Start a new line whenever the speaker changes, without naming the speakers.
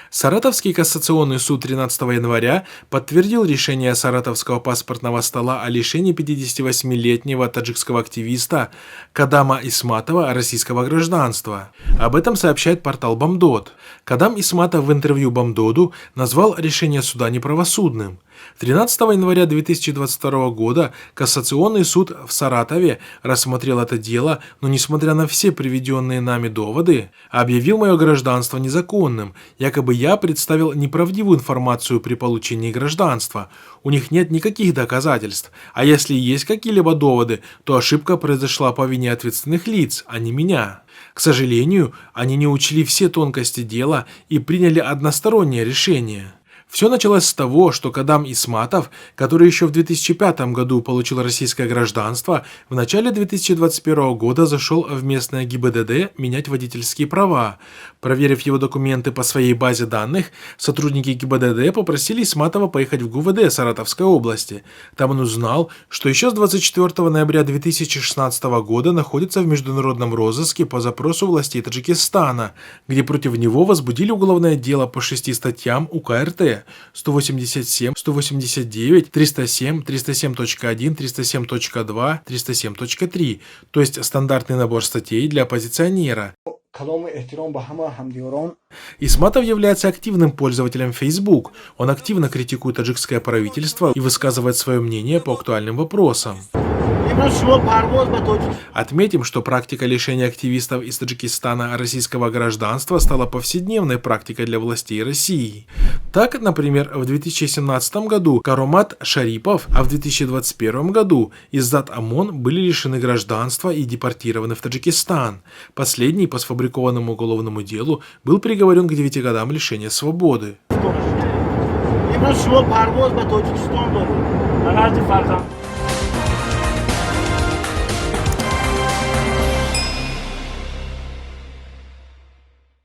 Саратовский кассационный суд 13 января подтвердил решение Саратовского паспортного стола о лишении 58-летнего таджикского активиста Кадама Исматова российского гражданства. Об этом сообщает портал Бамдод. Кадам Исматов в интервью Бамдоду назвал решение суда неправосудным. 13 января 2022 года Кассационный суд в Саратове рассмотрел это дело, но, несмотря на все приведенные нами доводы, объявил мое гражданство незаконным, якобы я представил неправдивую информацию при получении гражданства. У них нет никаких доказательств, а если есть какие-либо доводы, то ошибка произошла по вине ответственных лиц, а не меня. К сожалению, они не учли все тонкости дела и приняли одностороннее решение. Все началось с того, что Кадам Исматов, который еще в 2005 году получил российское гражданство, в начале 2021 года зашел в местное ГИБДД менять водительские права. Проверив его документы по своей базе данных, сотрудники ГИБДД попросили Исматова поехать в ГУВД Саратовской области. Там он узнал, что еще с 24 ноября 2016 года находится в международном розыске по запросу властей Таджикистана, где против него возбудили уголовное дело по 6 статьям УК РТ. 187, 189, 307, 307.1, 307.2, 307.3, то есть стандартный набор статей для оппозиционера. Исматов является активным пользователем Facebook. Он активно критикует таджикское правительство и высказывает свое мнение по актуальным вопросам. Отметим, что практика лишения активистов из Таджикистана российского гражданства стала повседневной практикой для властей России. Так, например, в 2017 году Каромат Шарипов, а в 2021 году Иззат Амон были лишены гражданства и депортированы в Таджикистан. Последний по сфабрикованному уголовному делу был приговорен к 9 годам лишения свободы.